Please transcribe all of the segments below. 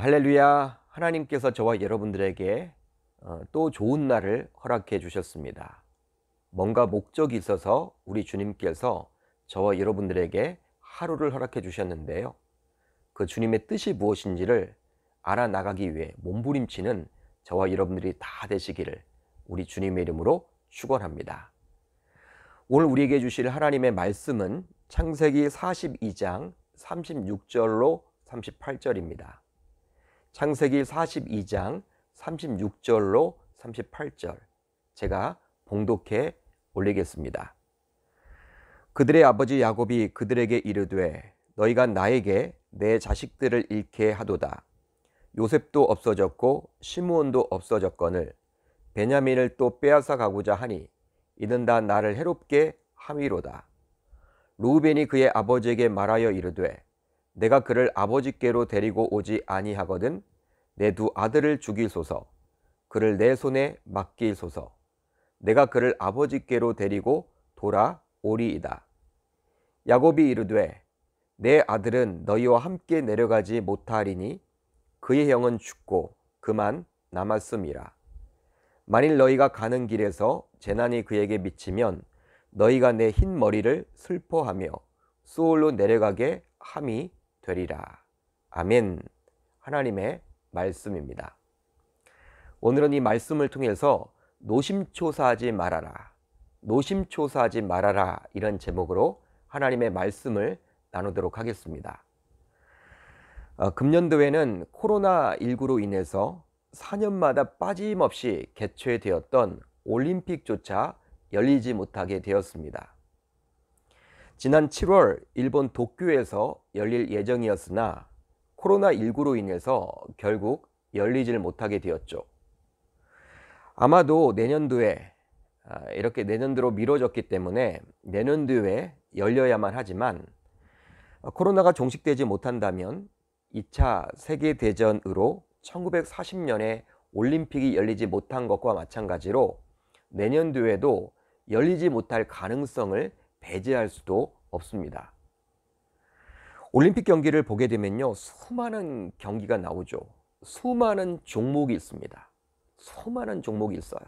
할렐루야. 하나님께서 저와 여러분들에게 또 좋은 날을 허락해 주셨습니다. 뭔가 목적이 있어서 우리 주님께서 저와 여러분들에게 하루를 허락해 주셨는데요. 그 주님의 뜻이 무엇인지를 알아나가기 위해 몸부림치는 저와 여러분들이 다 되시기를 우리 주님의 이름으로 축원합니다. 오늘 우리에게 주실 하나님의 말씀은 창세기 42장 36절로 38절입니다. 창세기 42장 36절로 38절 제가 봉독해 올리겠습니다. 그들의 아버지 야곱이 그들에게 이르되 너희가 나에게 내 자식들을 잃게 하도다. 요셉도 없어졌고 시므온도 없어졌거늘 베냐민을 또 빼앗아 가고자 하니 이는 다 나를 해롭게 함이로다. 르우벤이 그의 아버지에게 말하여 이르되 내가 그를 아버지께로 데리고 오지 아니하거든 내 두 아들을 죽이소서. 그를 내 손에 맡기소서. 내가 그를 아버지께로 데리고 돌아오리이다. 야곱이 이르되 내 아들은 너희와 함께 내려가지 못하리니 그의 형은 죽고 그만 남았음이라. 만일 너희가 가는 길에서 재난이 그에게 미치면 너희가 내 흰 머리를 슬퍼하며 소올로 내려가게 함이 되리라. 아멘. 하나님의 말씀입니다. 오늘은 이 말씀을 통해서 노심초사하지 말아라. 노심초사하지 말아라. 이런 제목으로 하나님의 말씀을 나누도록 하겠습니다. 금년도에는 코로나19로 인해서 4년마다 빠짐없이 개최되었던 올림픽조차 열리지 못하게 되었습니다. 지난 7월 일본 도쿄에서 열릴 예정이었으나 코로나19로 인해서 결국 열리질 못하게 되었죠. 아마도 내년도에 이렇게 내년도로 미뤄졌기 때문에 내년도에 열려야만 하지만 코로나가 종식되지 못한다면 2차 세계대전으로 1940년에 올림픽이 열리지 못한 것과 마찬가지로 내년도에도 열리지 못할 가능성을 배제할 수도 없습니다. 올림픽 경기를 보게 되면요, 수많은 경기가 나오죠. 수많은 종목이 있습니다. 수많은 종목이 있어요.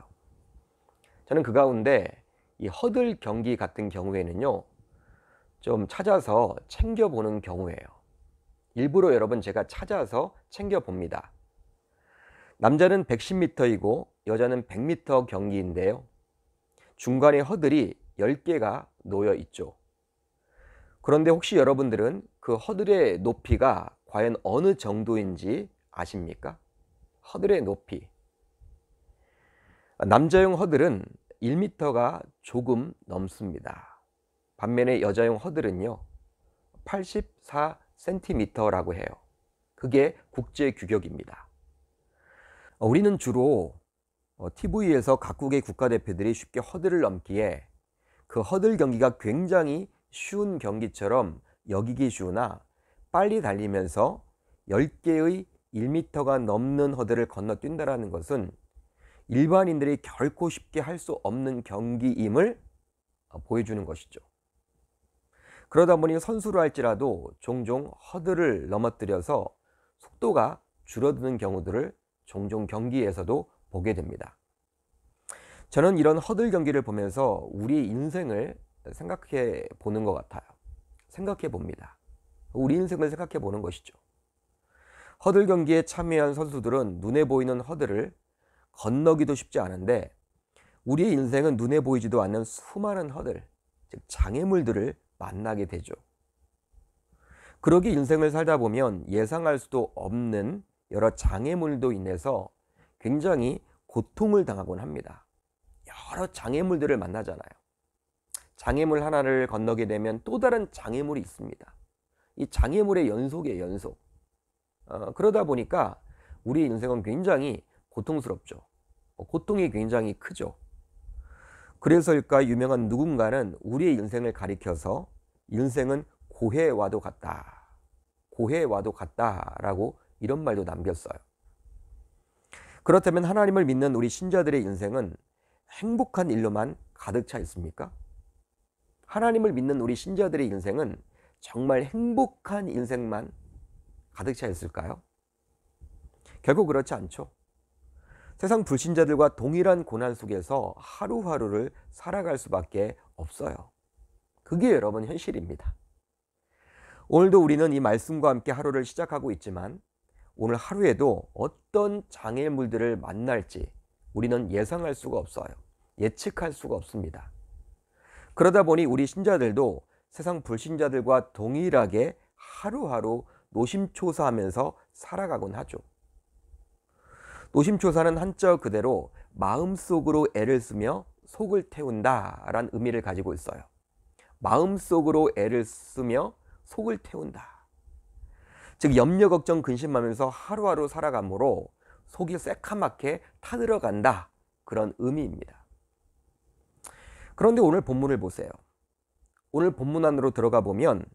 저는 그 가운데 이 허들 경기 같은 경우에는요, 좀 찾아서 챙겨보는 경우예요. 일부러 여러분 제가 찾아서 챙겨봅니다. 남자는 110m이고 여자는 100m 경기인데요. 중간에 허들이 10개가 놓여 있죠. 그런데 혹시 여러분들은 그 허들의 높이가 과연 어느 정도인지 아십니까? 허들의 높이. 남자용 허들은 1m가 조금 넘습니다. 반면에 여자용 허들은요, 84cm라고 해요. 그게 국제 규격입니다. 우리는 주로 TV에서 각국의 국가대표들이 쉽게 허들을 넘기에 그 허들 경기가 굉장히 쉬운 경기처럼 여기기 쉬우나 빨리 달리면서 10개의 1m가 넘는 허들을 건너뛴다는 것은 일반인들이 결코 쉽게 할 수 없는 경기임을 보여주는 것이죠. 그러다 보니 선수로 할지라도 종종 허들을 넘어뜨려서 속도가 줄어드는 경우들을 종종 경기에서도 보게 됩니다. 저는 이런 허들 경기를 보면서 우리 인생을 생각해 보는 것 같아요. 생각해 봅니다. 우리 인생을 생각해 보는 것이죠. 허들 경기에 참여한 선수들은 눈에 보이는 허들을 건너기도 쉽지 않은데 우리의 인생은 눈에 보이지도 않는 수많은 허들, 즉 장애물들을 만나게 되죠. 그러기 인생을 살다 보면 예상할 수도 없는 여러 장애물도 인해서 굉장히 고통을 당하곤 합니다. 여러 장애물들을 만나잖아요. 장애물 하나를 건너게 되면 또 다른 장애물이 있습니다. 이 장애물의 연속이에요, 연속. 그러다 보니까 우리 인생은 굉장히 고통스럽죠. 고통이 굉장히 크죠. 그래서일까 유명한 누군가는 우리의 인생을 가리켜서 인생은 고해와도 같다. 고해와도 같다라고 이런 말도 남겼어요. 그렇다면 하나님을 믿는 우리 신자들의 인생은 행복한 일로만 가득 차 있습니까? 하나님을 믿는 우리 신자들의 인생은 정말 행복한 인생만 가득 차 있을까요? 결국 그렇지 않죠. 세상 불신자들과 동일한 고난 속에서 하루하루를 살아갈 수밖에 없어요. 그게 여러분 현실입니다. 오늘도 우리는 이 말씀과 함께 하루를 시작하고 있지만 오늘 하루에도 어떤 장애물들을 만날지 우리는 예상할 수가 없어요. 예측할 수가 없습니다. 그러다 보니 우리 신자들도 세상 불신자들과 동일하게 하루하루 노심초사하면서 살아가곤 하죠. 노심초사는 한자 그대로 마음속으로 애를 쓰며 속을 태운다라는 의미를 가지고 있어요. 마음속으로 애를 쓰며 속을 태운다. 즉 염려 걱정 근심하면서 하루하루 살아가므로 속이 새카맣게 타들어간다. 그런 의미입니다. 그런데 오늘 본문을 보세요. 오늘 본문 안으로 들어가 보면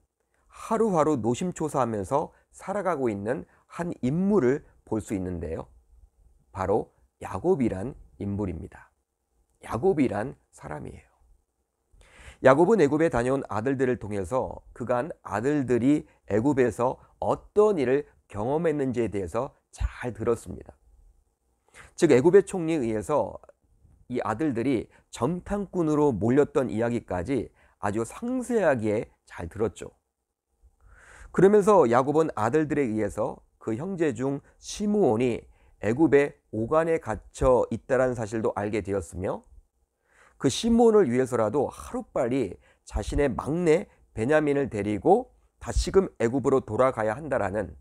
하루하루 노심초사하면서 살아가고 있는 한 인물을 볼 수 있는데요. 바로 야곱이란 인물입니다. 야곱이란 사람이에요. 야곱은 애굽에 다녀온 아들들을 통해서 그간 아들들이 애굽에서 어떤 일을 경험했는지에 대해서 잘 들었습니다. 즉 애굽의 총리에 의해서 이 아들들이 정탐꾼으로 몰렸던 이야기까지 아주 상세하게 잘 들었죠. 그러면서 야곱은 아들들에 의해서 그 형제 중 시므온이 애굽의 오간에 갇혀 있다는 사실도 알게 되었으며 그 시므온을 위해서라도 하루빨리 자신의 막내 베냐민을 데리고 다시금 애굽으로 돌아가야 한다라는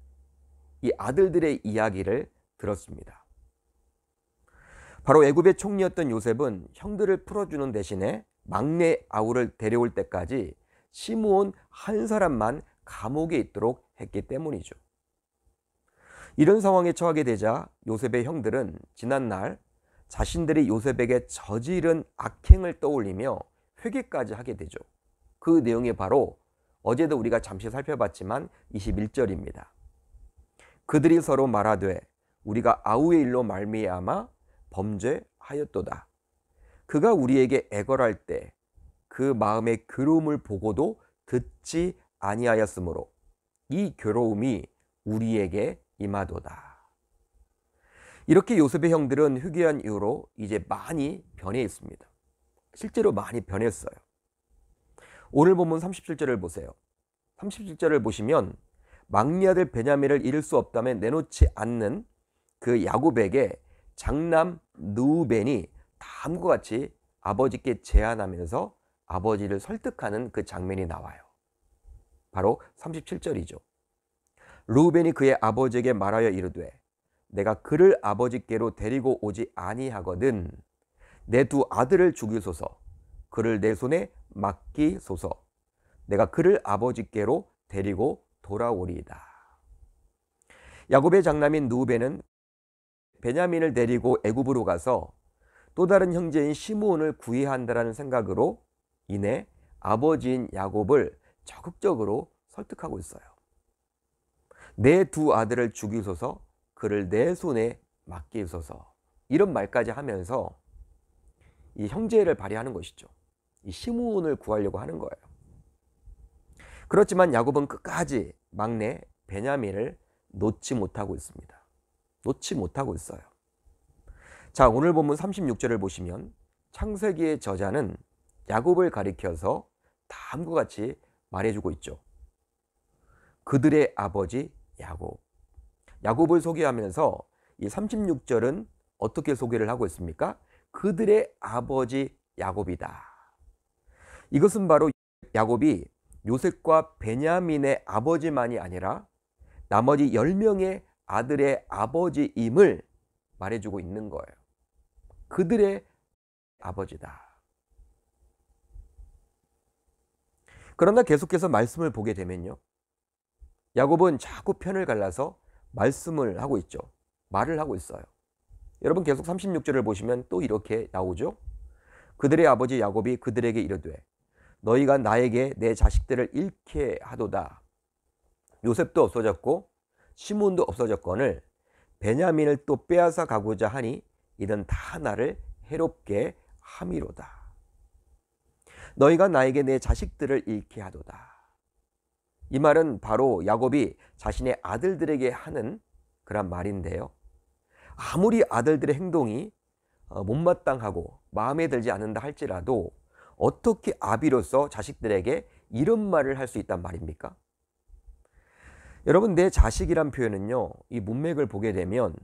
이 아들들의 이야기를 들었습니다. 바로 애굽의 총리였던 요셉은 형들을 풀어주는 대신에 막내 아우를 데려올 때까지 시므온 한 사람만 감옥에 있도록 했기 때문이죠. 이런 상황에 처하게 되자 요셉의 형들은 지난날 자신들이 요셉에게 저지른 악행을 떠올리며 회개까지 하게 되죠. 그 내용이 바로 어제도 우리가 잠시 살펴봤지만 21절입니다. 그들이 서로 말하되 우리가 아우의 일로 말미암아 범죄하였도다. 그가 우리에게 애걸할 때 그 마음의 괴로움을 보고도 듣지 아니하였으므로 이 괴로움이 우리에게 임하도다. 이렇게 요셉의 형들은 회개한 이후로 이제 많이 변해 있습니다. 실제로 많이 변했어요. 오늘 본문 37절을 보세요. 37절을 보시면 막내 아들 베냐민을 잃을 수 없다면 내놓지 않는 그 야곱에게 장남 르우벤이 다음과 같이 아버지께 제안하면서 아버지를 설득하는 그 장면이 나와요. 바로 37절이죠. 르우벤이 그의 아버지에게 말하여 이르되 내가 그를 아버지께로 데리고 오지 아니하거든 내 두 아들을 죽이소서 그를 내 손에 맡기소서 내가 그를 아버지께로 데리고 돌아오리이다. 야곱의 장남인 르우벤은 베냐민을 데리고 애굽으로 가서 또 다른 형제인 시므온을 구해야 한다는 생각으로 인해 아버지인 야곱을 적극적으로 설득하고 있어요. 내 두 아들을 죽이소서 그를 내 손에 맡기소서 이런 말까지 하면서 이 형제를 발휘하는 것이죠. 이 시므온을 구하려고 하는 거예요. 그렇지만 야곱은 끝까지 막내 베냐민을 놓지 못하고 있습니다. 놓지 못하고 있어요. 자, 오늘 본문 36절을 보시면 창세기의 저자는 야곱을 가리켜서 다음과 같이 말해주고 있죠. 그들의 아버지 야곱. 야곱을 소개하면서 이 36절은 어떻게 소개를 하고 있습니까? 그들의 아버지 야곱이다. 이것은 바로 야곱이 요셉과 베냐민의 아버지만이 아니라 나머지 10명의 아들의 아버지임을 말해주고 있는 거예요. 그들의 아버지다. 그러나 계속해서 말씀을 보게 되면요. 야곱은 자꾸 편을 갈라서 말씀을 하고 있죠. 말을 하고 있어요. 여러분 계속 36절을 보시면 또 이렇게 나오죠. 그들의 아버지 야곱이 그들에게 이르되 너희가 나에게 내 자식들을 잃게 하도다. 요셉도 없어졌고 시몬도 없어졌거늘 베냐민을 또 빼앗아 가고자 하니 이는 다 나를 해롭게 함이로다. 너희가 나에게 내 자식들을 잃게 하도다. 이 말은 바로 야곱이 자신의 아들들에게 하는 그런 말인데요. 아무리 아들들의 행동이 못마땅하고 마음에 들지 않는다 할지라도 어떻게 아비로서 자식들에게 이런 말을 할 수 있단 말입니까? 여러분, 내 자식이란 표현은요, 이 문맥을 보게 되면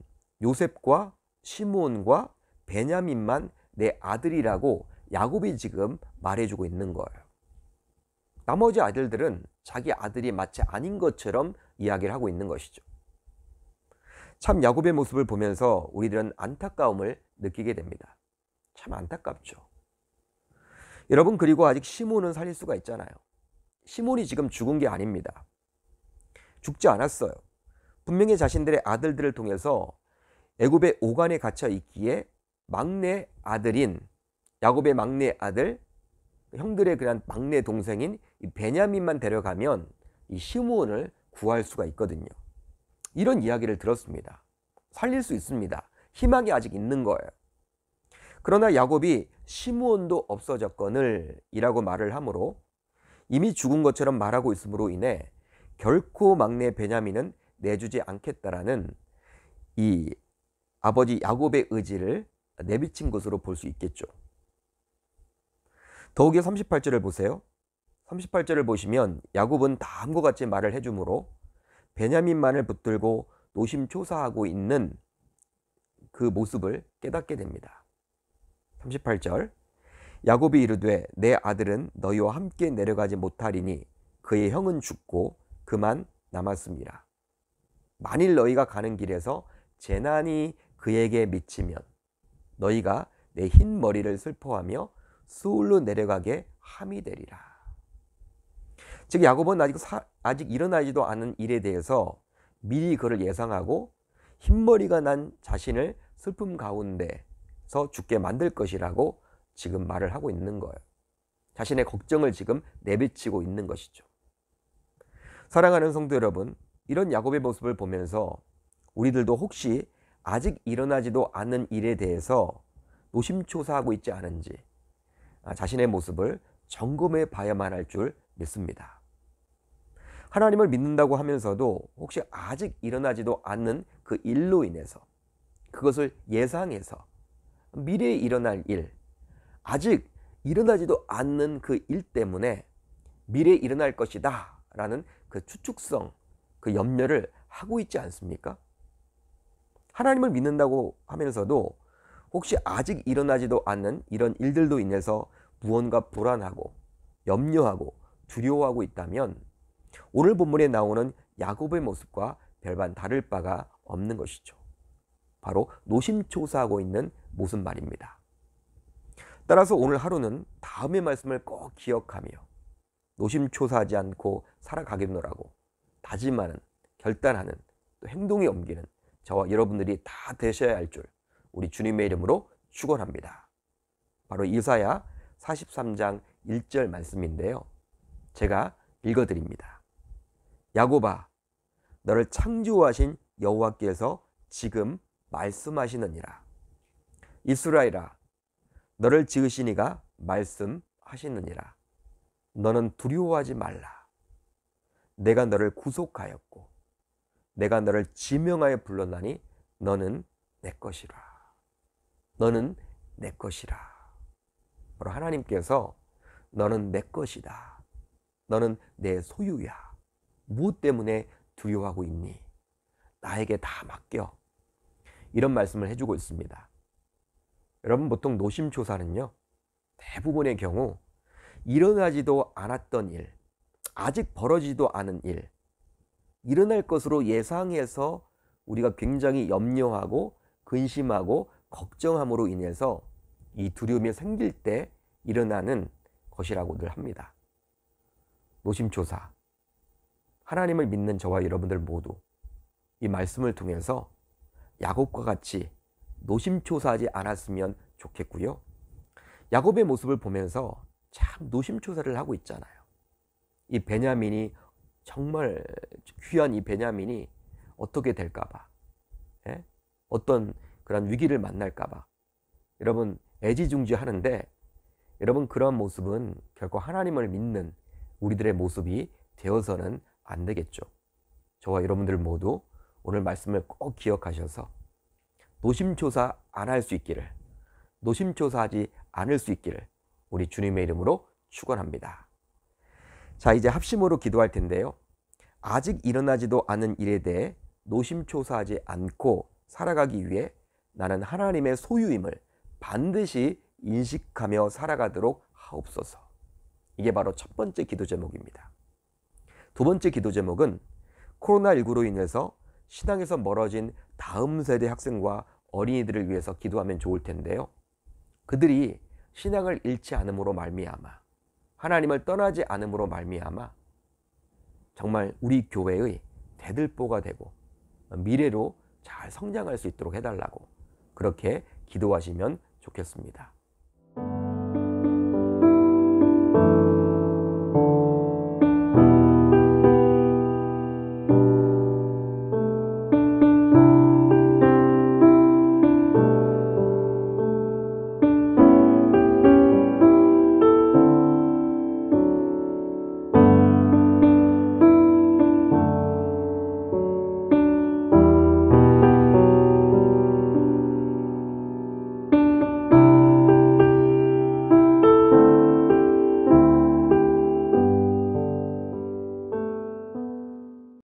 요셉과 시므온과 베냐민만 내 아들이라고 야곱이 지금 말해주고 있는 거예요. 나머지 아들들은 자기 아들이 마치 아닌 것처럼 이야기를 하고 있는 것이죠. 참 야곱의 모습을 보면서 우리들은 안타까움을 느끼게 됩니다. 참 안타깝죠. 여러분, 그리고 아직 시므온은 살릴 수가 있잖아요. 시므온이 지금 죽은 게 아닙니다. 죽지 않았어요. 분명히 자신들의 아들들을 통해서 애굽의 오간에 갇혀 있기에 막내 아들인 야곱의 막내 아들, 형들의 그냥 막내 동생인 이 베냐민만 데려가면 이 시므온을 구할 수가 있거든요. 이런 이야기를 들었습니다. 살릴 수 있습니다. 희망이 아직 있는 거예요. 그러나 야곱이 시므온도 없어졌거늘 이라고 말을 하므로 이미 죽은 것처럼 말하고 있음으로 인해 결코 막내 베냐민은 내주지 않겠다라는 이 아버지 야곱의 의지를 내비친 것으로 볼 수 있겠죠. 더욱이 38절을 보세요. 38절을 보시면 야곱은 다음과 같이 말을 해주므로 베냐민만을 붙들고 노심초사하고 있는 그 모습을 깨닫게 됩니다. 38절, 야곱이 이르되 내 아들은 너희와 함께 내려가지 못하리니 그의 형은 죽고 그만 남았습니다. 만일 너희가 가는 길에서 재난이 그에게 미치면 너희가 내 흰 머리를 슬퍼하며 수울로 내려가게 함이 되리라. 즉 야곱은 아직 일어나지도 않은 일에 대해서 미리 그를 예상하고 흰머리가 난 자신을 슬픔 가운데서 죽게 만들 것이라고 지금 말을 하고 있는 거예요. 자신의 걱정을 지금 내비치고 있는 것이죠. 사랑하는 성도 여러분, 이런 야곱의 모습을 보면서 우리들도 혹시 아직 일어나지도 않은 일에 대해서 노심초사하고 있지 않은지 자신의 모습을 점검해 봐야만 할 줄 믿습니다. 하나님을 믿는다고 하면서도 혹시 아직 일어나지도 않는 그 일로 인해서 그것을 예상해서 미래에 일어날 일, 아직 일어나지도 않는 그 일 때문에 미래에 일어날 것이다 라는 그 추측성, 그 염려를 하고 있지 않습니까? 하나님을 믿는다고 하면서도 혹시 아직 일어나지도 않는 이런 일들로 인해서 무언가 불안하고 염려하고 두려워하고 있다면 오늘 본문에 나오는 야곱의 모습과 별반 다를 바가 없는 것이죠. 바로 노심초사하고 있는 모습 말입니다. 따라서 오늘 하루는 다음의 말씀을 꼭 기억하며 노심초사하지 않고 살아가겠노라고 다짐하는, 결단하는, 또 행동에 옮기는 저와 여러분들이 다 되셔야 할 줄 우리 주님의 이름으로 축원합니다. 바로 이사야 43장 1절 말씀인데요. 제가 읽어드립니다. 야곱아, 너를 창조하신 여호와께서 지금 말씀하시느니라. 이스라엘아, 너를 지으신 이가 말씀하시느니라. 너는 두려워하지 말라. 내가 너를 구속하였고 내가 너를 지명하여 불렀나니 너는 내 것이라. 너는 내 것이라. 바로 하나님께서 너는 내 것이다. 너는 내 소유야. 무엇 때문에 두려워하고 있니? 나에게 다 맡겨. 이런 말씀을 해주고 있습니다. 여러분, 보통 노심초사는요, 대부분의 경우 일어나지도 않았던 일, 아직 벌어지지도 않은 일, 일어날 것으로 예상해서 우리가 굉장히 염려하고 근심하고 걱정함으로 인해서 이 두려움이 생길 때 일어나는 것이라고들 합니다. 노심초사. 하나님을 믿는 저와 여러분들 모두 이 말씀을 통해서 야곱과 같이 노심초사하지 않았으면 좋겠고요. 야곱의 모습을 보면서 참 노심초사를 하고 있잖아요. 이 베냐민이 정말 귀한 이 베냐민이 어떻게 될까봐, 어떤 그런 위기를 만날까봐 여러분 애지중지하는데, 여러분 그런 모습은 결코 하나님을 믿는 우리들의 모습이 되어서는 안 되겠죠. 저와 여러분들 모두 오늘 말씀을 꼭 기억하셔서 노심초사 안 할 수 있기를, 노심초사하지 않을 수 있기를 우리 주님의 이름으로 축원합니다. 자, 이제 합심으로 기도할 텐데요. 아직 일어나지도 않은 일에 대해 노심초사하지 않고 살아가기 위해 나는 하나님의 소유임을 반드시 인식하며 살아가도록 하옵소서. 이게 바로 첫 번째 기도 제목입니다. 두 번째 기도 제목은 코로나19로 인해서 신앙에서 멀어진 다음 세대 학생과 어린이들을 위해서 기도하면 좋을 텐데요. 그들이 신앙을 잃지 않음으로 말미암아, 하나님을 떠나지 않음으로 말미암아 정말 우리 교회의 대들보가 되고 미래로 잘 성장할 수 있도록 해달라고 그렇게 기도하시면 좋겠습니다.